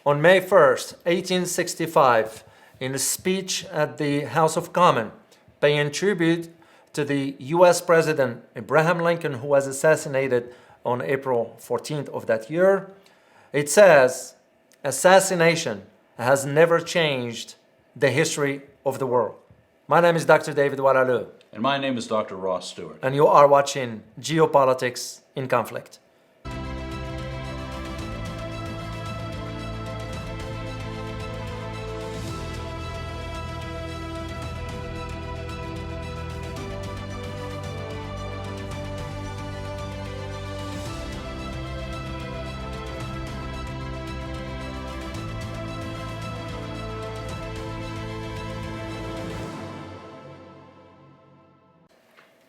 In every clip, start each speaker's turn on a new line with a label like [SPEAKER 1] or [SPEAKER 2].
[SPEAKER 1] On May 1st, 1865, in a speech at the House of Commons, paying tribute to the U.S. President Abraham Lincoln, who was assassinated on April 14th of that year, it says, "Assassination has never changed the history of the world." My name is Dr. David Oualaalou.
[SPEAKER 2] And my name is Dr. Ross Stewart.
[SPEAKER 1] And you are watching Geopolitics in Conflict.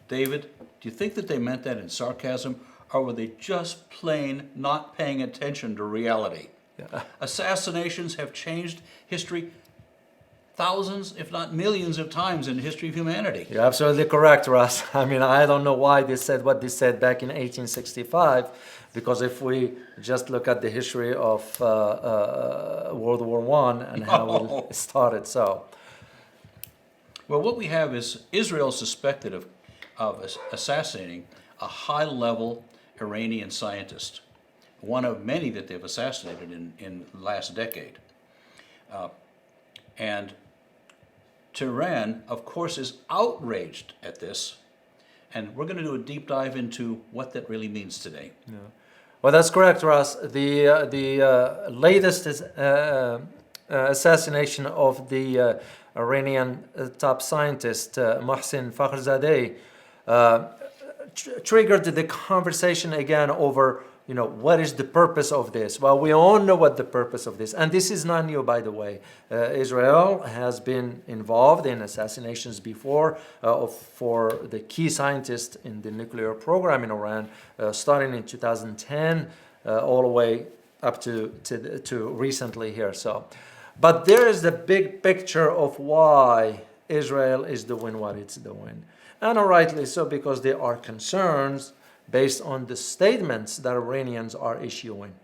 [SPEAKER 2] David, do you think that they meant that in sarcasm, or were they just plain not paying attention to reality?
[SPEAKER 1] Yeah.
[SPEAKER 2] Assassinations have changed history thousands, if not millions of times in the history of humanity.
[SPEAKER 1] You're absolutely correct, Russ. I mean, I don't know why they said what they said back in 1865, because if we just look at the history of World War I and how it started, so.
[SPEAKER 2] Well, what we have is Israel suspected of assassinating a high-level Iranian scientist, one of many that they've assassinated in the last decade. And Tehran, of course, is outraged at this, and we're going to do a deep dive into what that really means today.
[SPEAKER 1] Yeah. Well, that's correct, Ross. The latest is, assassination of the Iranian top scientist, Mohsen Fakhrizadeh, triggered the conversation again over, what is the purpose of this? Well, we all know what the purpose of this, and this is not new, by the way. Israel has been involved in assassinations before for the key scientists in the nuclear program in Iran, starting in 2010, all the way up to recently here. So, but there is the big picture of why Israel is doing what it's doing. And rightly so, because there are concerns based on the statements that Iranians are issuing.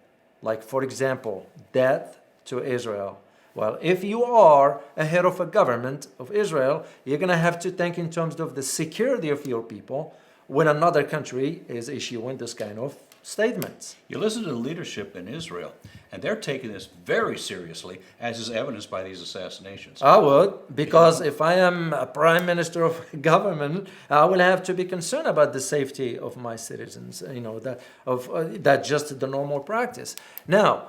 [SPEAKER 1] Like, for example, death to Israel. Well, if you are a head of a government of Israel, you're going to have to think in terms of the security of your people when another country is issuing this kind of statements.
[SPEAKER 2] You listen to the leadership in Israel, and they're taking this very seriously, as is evidenced by these assassinations.
[SPEAKER 1] I would, because if I am a prime minister of a government, I will have to be concerned about the safety of my citizens. That's just the normal practice. Now,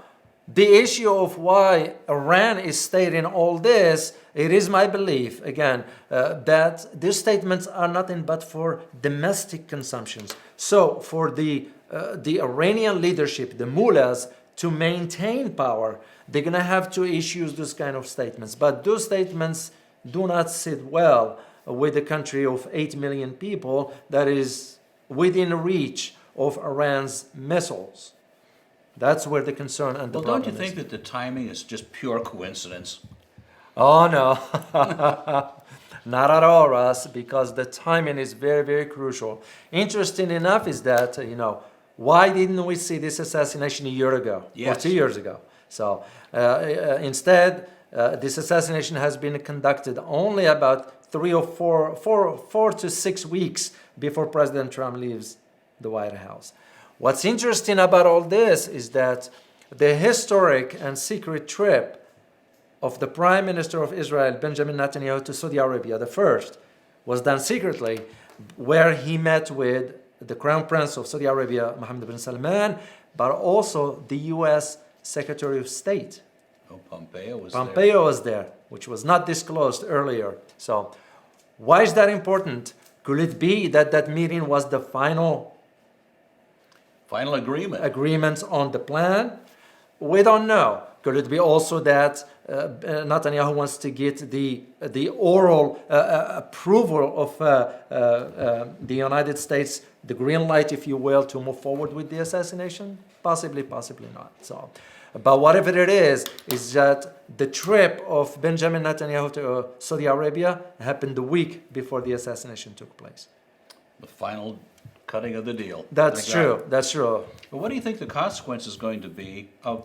[SPEAKER 1] the issue of why Iran is stating all this, it is my belief, again, that these statements are nothing but for domestic consumptions. So for the Iranian leadership, the mullahs, to maintain power, they're going to have to issue this kind of statements. But those statements do not sit well with a country of 8 million people that is within reach of Iran's missiles. That's where the concern and the problem is.
[SPEAKER 2] Well, don't you think that the timing is just pure coincidence?
[SPEAKER 1] Oh, no. Not at all, Russ, because the timing is very, very crucial. Interesting enough is that, why didn't we see this assassination a year ago or 2 years ago? So instead, this assassination has been conducted only about 4 to 6 weeks before President Trump leaves the White House. What's interesting about all this is that the historic and secret trip of the Prime Minister of Israel, Benjamin Netanyahu, to Saudi Arabia, the first, was done secretly, where he met with the Crown Prince of Saudi Arabia, Mohammed bin Salman, but also the U.S. Secretary of State.
[SPEAKER 2] Oh, Pompeo
[SPEAKER 1] was there, which was not disclosed earlier. So why is that important? Could it be that that meeting was the final agreement on the plan? We don't know. Could it be also that Netanyahu wants to get the oral approval of the United States, the green light, if you will, to move forward with the assassination? Possibly, possibly not. So, but whatever it is that the trip of Benjamin Netanyahu to Saudi Arabia happened the week before the assassination took place.
[SPEAKER 2] The final cutting of the deal.
[SPEAKER 1] That's true. That's true.
[SPEAKER 2] But what do you think the consequence is going to be of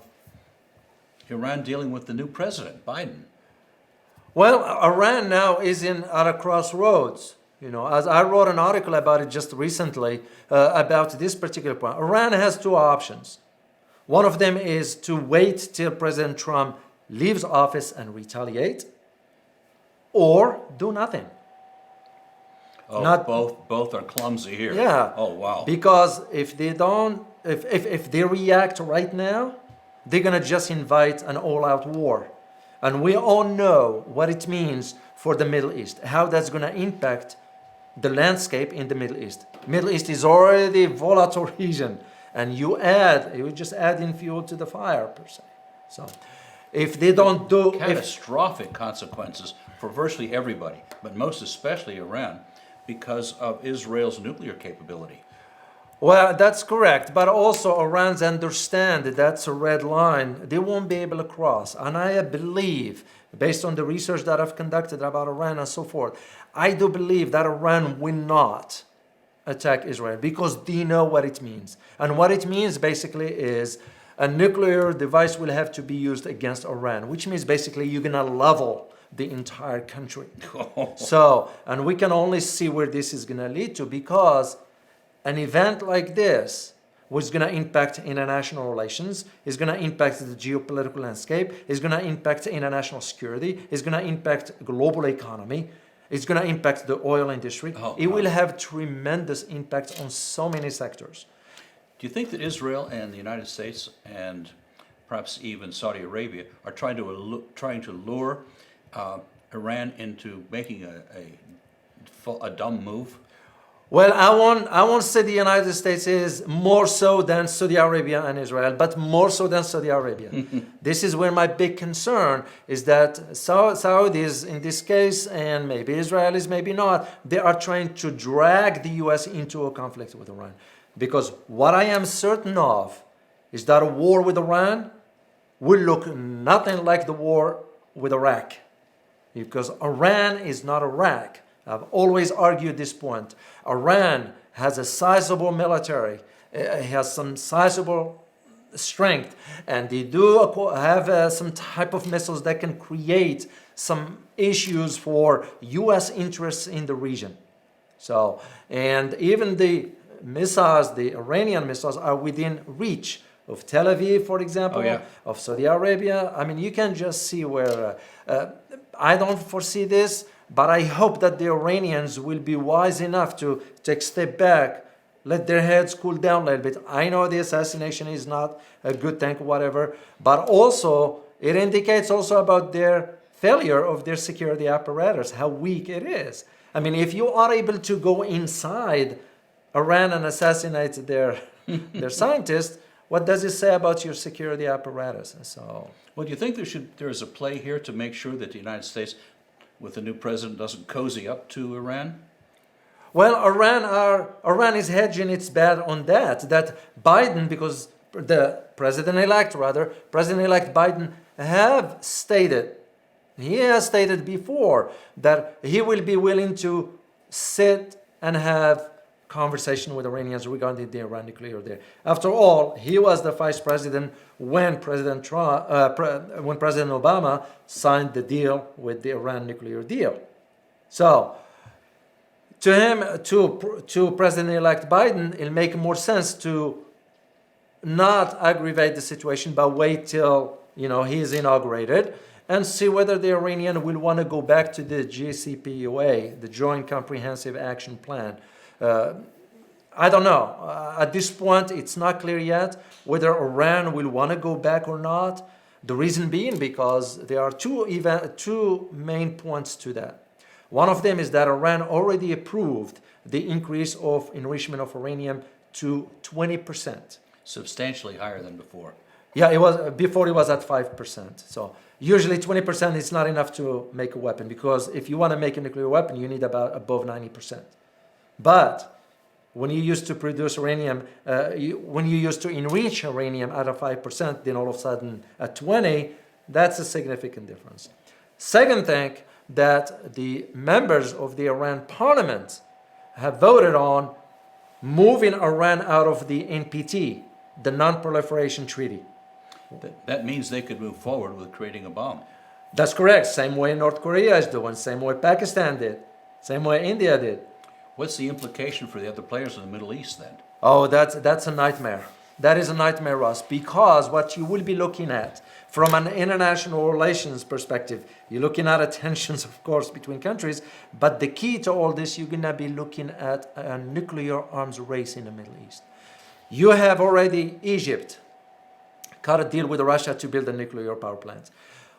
[SPEAKER 2] Iran dealing with the new president, Biden?
[SPEAKER 1] Well, Iran now is at a crossroads. You know, as I wrote an article about it just recently about this particular point. Iran has two options. One of them is to wait till President Trump leaves office and retaliate, or do nothing.
[SPEAKER 2] Oh,
[SPEAKER 1] Not-
[SPEAKER 2] both are clumsy here.
[SPEAKER 1] Yeah.
[SPEAKER 2] Oh, wow.
[SPEAKER 1] Because if they don't, if they react right now, they're gonna just invite an all-out war, and we all know what it means for the Middle East, how that's gonna impact the landscape in the Middle East. Middle East is already a volatile region, and you just add in fuel to the fire per se. So, if they don't do, if,
[SPEAKER 2] Catastrophic consequences for virtually everybody, but most especially Iran, because of Israel's nuclear capability.
[SPEAKER 1] well, that's correct, but also Irans understand that that's a red line they won't be able to cross. And I believe, based on the research that I've conducted about Iran and so forth, I do believe that Iran will not attack Israel because they know what it means. And what it means basically is a nuclear device will have to be used against Iran, which means basically you're going to level the entire country. So, and we can only see where this is going to lead to, because an event like this was going to impact international relations, is going to impact the geopolitical landscape, is going to impact international security, is going to impact global economy, it's going to impact the oil industry.
[SPEAKER 2] Oh,
[SPEAKER 1] it will
[SPEAKER 2] God.
[SPEAKER 1] have tremendous impact on so many sectors.
[SPEAKER 2] Do you think that Israel and the United States and perhaps even Saudi Arabia are trying to lure Iran into making a dumb move?
[SPEAKER 1] Well, I won't say the United States is more so than Saudi Arabia and Israel, but more so than Saudi Arabia. This is where my big concern is that Saudis in this case, and maybe Israelis, maybe not, they are trying to drag the U.S. into a conflict with Iran. Because what I am certain of is that a war with Iran will look nothing like the war with Iraq. Because Iran is not Iraq. I've always argued this point. Iran has a sizable military, it has some sizable strength, and they do have some type of missiles that can create some issues for U.S. interests in the region. So, and even the missiles, the Iranian missiles, are within reach of Tel Aviv, for example,
[SPEAKER 2] Oh, yeah.
[SPEAKER 1] of Saudi Arabia. I mean, you can just see where I don't foresee this. But I hope that the Iranians will be wise enough to take a step back, let their heads cool down a little bit. I know the assassination is not a good thing, whatever, but also it indicates also about their failure of their security apparatus, how weak it is. I mean, if you are able to go inside Iran and assassinate their scientists, what does it say about your security apparatus? So,
[SPEAKER 2] Well, do you think there is a play here to make sure that the United States, with the new president, doesn't cozy up to Iran?
[SPEAKER 1] well, Iran is hedging its bet on that Biden, because the President-elect Biden he has stated before that he will be willing to sit and have conversation with Iranians regarding the Iran nuclear deal. After all, he was the vice president when President Obama signed the deal with the Iran nuclear deal. So, to President-elect Biden, it'll make more sense to not aggravate the situation, but wait till he's inaugurated and see whether the Iranian will want to go back to the JCPOA, the Joint Comprehensive Action Plan. I don't know. At this point, it's not clear yet whether Iran will want to go back or not. The reason being because there are two main points to that. One of them is that Iran already approved the increase of enrichment of uranium to 20%.
[SPEAKER 2] Substantially higher than before.
[SPEAKER 1] Yeah, before it was at 5%. So usually 20% is not enough to make a weapon, because if you want to make a nuclear weapon, you need about above 90%. But when you used to produce uranium, when you used to enrich uranium at a 5%, then all of a sudden at 20, that's a significant difference. Second thing, that the members of the Iran parliament have voted on moving Iran out of the NPT, the Non-Proliferation Treaty.
[SPEAKER 2] That means they could move forward with creating a bomb.
[SPEAKER 1] That's correct. Same way North Korea is doing, same way Pakistan did, same way India did.
[SPEAKER 2] What's the implication for the other players in the Middle East then?
[SPEAKER 1] Oh, that's a nightmare. That is a nightmare, Russ, because what you will be looking at from an international relations perspective, you're looking at tensions, of course, between countries, but the key to all this, you're going to be looking at a nuclear arms race in the Middle East. You have already Egypt cut a deal with Russia to build a nuclear power plant.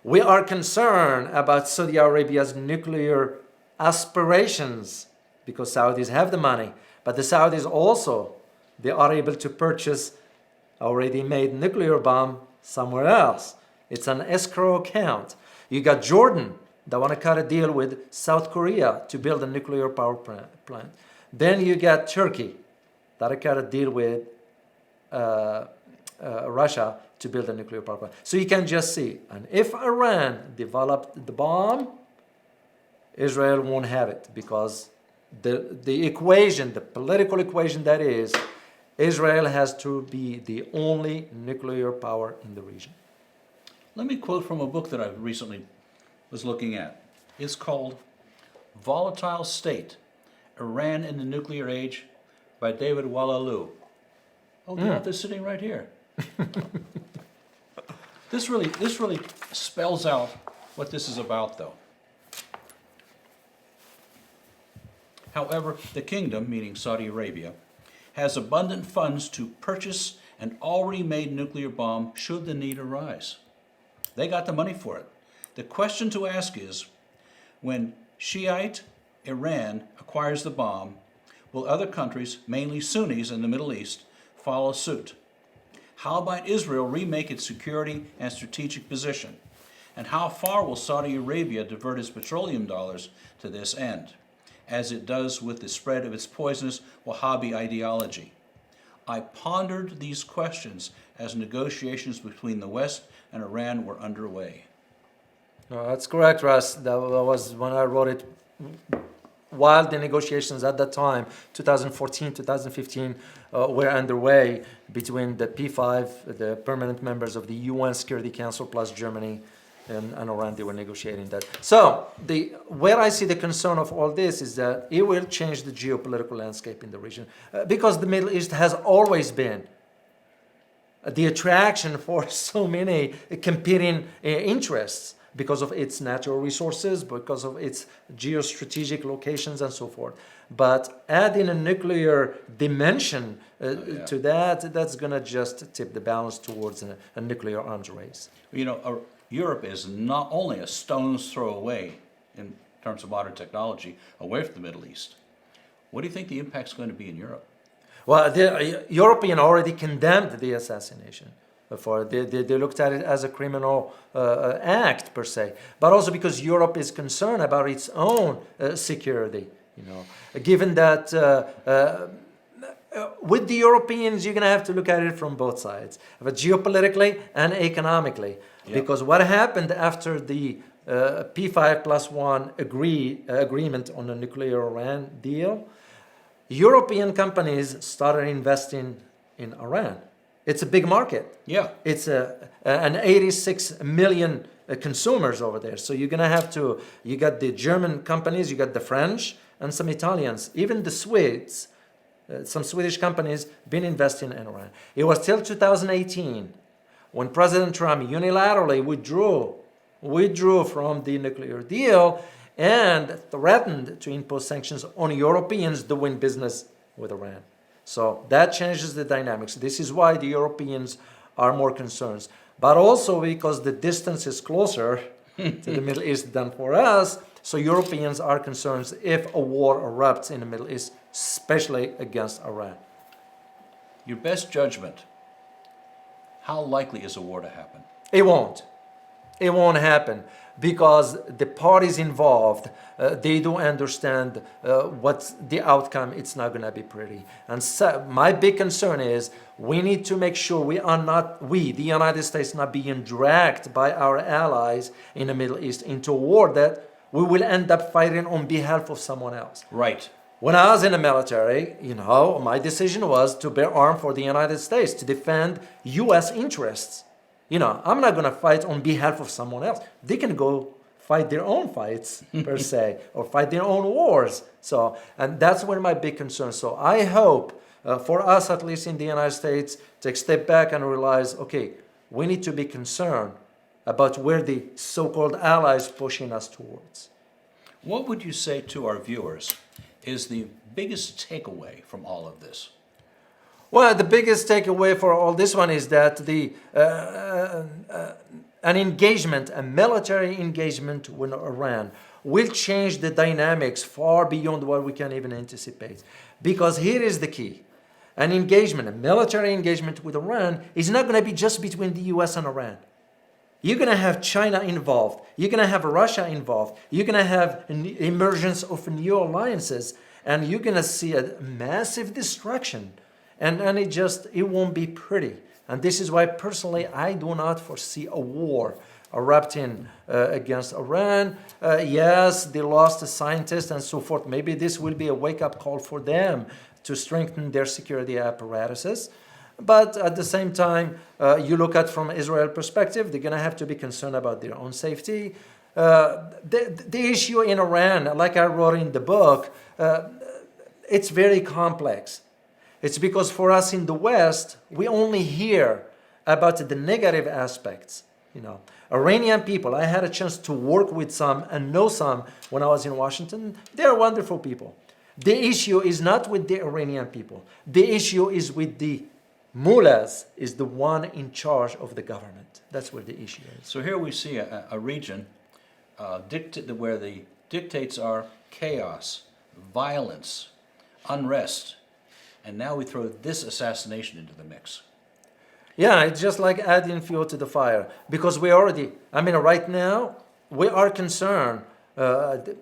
[SPEAKER 1] We are concerned about Saudi Arabia's nuclear aspirations because Saudis have the money, but the Saudis also, they are able to purchase already made nuclear bomb somewhere else. It's an escrow account. You got Jordan that want to cut a deal with South Korea to build a nuclear power plant. Then you got Turkey that cut a deal with Russia to build a nuclear power plant. So you can just see, and if Iran developed the bomb, Israel won't have it because the equation, the political equation that is, Israel has to be the only nuclear power in the region.
[SPEAKER 2] Let me quote from a book that I recently was looking at. It's called Volatile State, Iran in the Nuclear Age by David Oualaalou. Oh, the author's sitting right here. This really spells out what this is about, though. However, the kingdom, meaning Saudi Arabia, has abundant funds to purchase an already made nuclear bomb should the need arise. They got the money for it. The question to ask is, when Shiite Iran acquires the bomb, will other countries, mainly Sunnis in the Middle East, follow suit? How might Israel remake its security and strategic position? And how far will Saudi Arabia divert its petroleum dollars to this end, as it does with the spread of its poisonous Wahhabi ideology? I pondered these questions as negotiations between the West and Iran were underway.
[SPEAKER 1] No, that's correct, Russ. That was when I wrote it. While the negotiations at that time, 2014, 2015, were underway between the P5, the permanent members of the UN Security Council, plus Germany and Iran, they were negotiating that. So, where I see the concern of all this is that it will change the geopolitical landscape in the region. Because the Middle East has always been the attraction for so many competing interests, because of its natural resources, because of its geostrategic locations and so forth. But adding a nuclear dimension to that's going to just tip the balance towards a nuclear arms race.
[SPEAKER 2] You know, Europe is not only a stone's throw away in terms of modern technology away from the Middle East. What do you think the impact's going to be in Europe?
[SPEAKER 1] Well, the European already condemned the assassination. They looked at it as a criminal act per se, but also because Europe is concerned about its own security. You know, given that with the Europeans, you're going to have to look at it from both sides, but geopolitically and economically. Yep. Because what happened after the P5+1 agreement on the nuclear Iran deal, European companies started investing in Iran. It's a big market.
[SPEAKER 2] Yeah.
[SPEAKER 1] It's an 86 million consumers over there. So you're going to have to, you got the German companies, you got the French, and some Italians, even the Swedes, some Swedish companies been investing in Iran. It was till 2018 when President Trump unilaterally withdrew from the nuclear deal and threatened to impose sanctions on Europeans doing business with Iran. So that changes the dynamics. This is why the Europeans are more concerned. But also because the distance is closer to the Middle East than for us, so Europeans are concerned if a war erupts in the Middle East, especially against Iran.
[SPEAKER 2] Your best judgment, how likely is a war to happen?
[SPEAKER 1] It won't. It won't happen because the parties involved, they do understand what's the outcome. It's not going to be pretty. And so my big concern is we need to make sure the United States, not being dragged by our allies in the Middle East into a war that we will end up fighting on behalf of someone else.
[SPEAKER 2] Right.
[SPEAKER 1] When I was in the military, my decision was to bear arms for the United States, to defend U.S. interests. I'm not going to fight on behalf of someone else. They can go fight their own fights, per se, or fight their own wars. So, and that's one of my big concerns. So I hope for us, at least in the United States, take a step back and realize, okay, we need to be concerned about where the so-called allies pushing us towards.
[SPEAKER 2] What would you say to our viewers is the biggest takeaway from all of this?
[SPEAKER 1] Well, the biggest takeaway for all this one is that an engagement, a military engagement with Iran will change the dynamics far beyond what we can even anticipate. Because here is the key. An engagement, a military engagement with Iran is not going to be just between the US and Iran. You're going to have China involved. You're going to have Russia involved. You're going to have an emergence of new alliances. And you're going to see a massive destruction. And it won't be pretty. And this is why, personally, I do not foresee a war erupting against Iran. Yes, they lost a scientist and so forth. Maybe this will be a wake-up call for them to strengthen their security apparatuses. But at the same time, you look at from Israel perspective, they're going to have to be concerned about their own safety. The issue in Iran, like I wrote in the book, it's very complex. It's because for us in the West, we only hear about the negative aspects. Iranian people, I had a chance to work with some and know some when I was in Washington. They're wonderful people. The issue is not with the Iranian people. The issue is with the mullahs, is the one in charge of the government. That's where the issue is.
[SPEAKER 2] So here we see a region where the dictates are chaos, violence, unrest, and now we throw this assassination into the mix.
[SPEAKER 1] Yeah, it's just like adding fuel to the fire. Because right now, we are concerned. There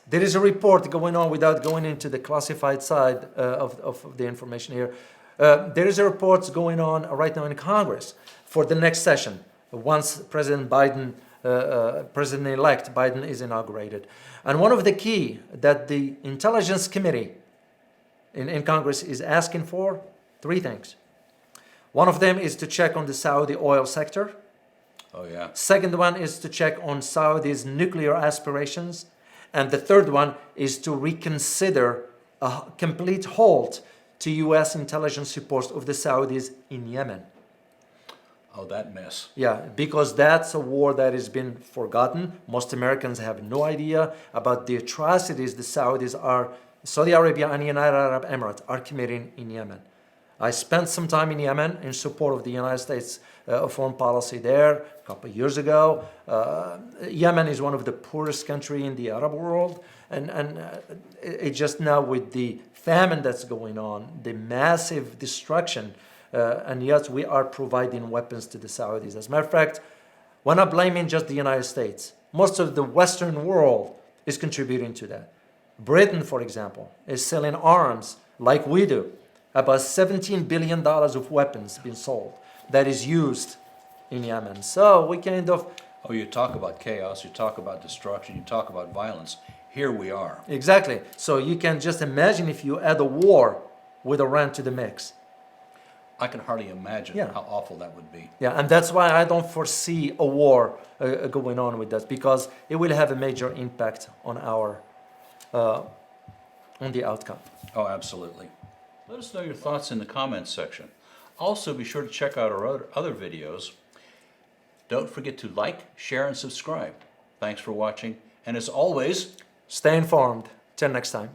[SPEAKER 1] is a report going on without going into the classified side of the information here. There is a report going on right now in Congress for the next session, once President-elect Biden is inaugurated. And one of the key that the Intelligence Committee in Congress is asking for, 3 things. One of them is to check on the Saudi oil sector.
[SPEAKER 2] Oh, yeah.
[SPEAKER 1] Second one is to check on Saudi's nuclear aspirations. And the third one is to reconsider a complete halt to U.S. intelligence reports of the Saudis in Yemen.
[SPEAKER 2] Oh, that mess.
[SPEAKER 1] Yeah, because that's a war that has been forgotten. Most Americans have no idea about the atrocities the Saudi Arabia and United Arab Emirates are committing in Yemen. I spent some time in Yemen in support of the United States foreign policy there a couple of years ago. Yemen is one of the poorest countries in the Arab world. And it just now with the famine that's going on, the massive destruction, and yet we are providing weapons to the Saudis. As a matter of fact, we're not blaming just the United States. Most of the Western world is contributing to that. Britain, for example, is selling arms like we do. About $17 billion of weapons being sold that is used in Yemen. So we kind of...
[SPEAKER 2] Oh, you talk about chaos, you talk about destruction, you talk about violence. Here we are.
[SPEAKER 1] Exactly. So you can just imagine if you add a war with Iran to the mix.
[SPEAKER 2] I can hardly imagine how awful that would be.
[SPEAKER 1] Yeah, and that's why I don't foresee a war going on with that, because it will have a major impact on on the outcome.
[SPEAKER 2] Oh, absolutely. Let us know your thoughts in the comments section. Also, be sure to check out our other videos. Don't forget to like, share, and subscribe. Thanks for watching, and as always,
[SPEAKER 1] stay informed. Till next time.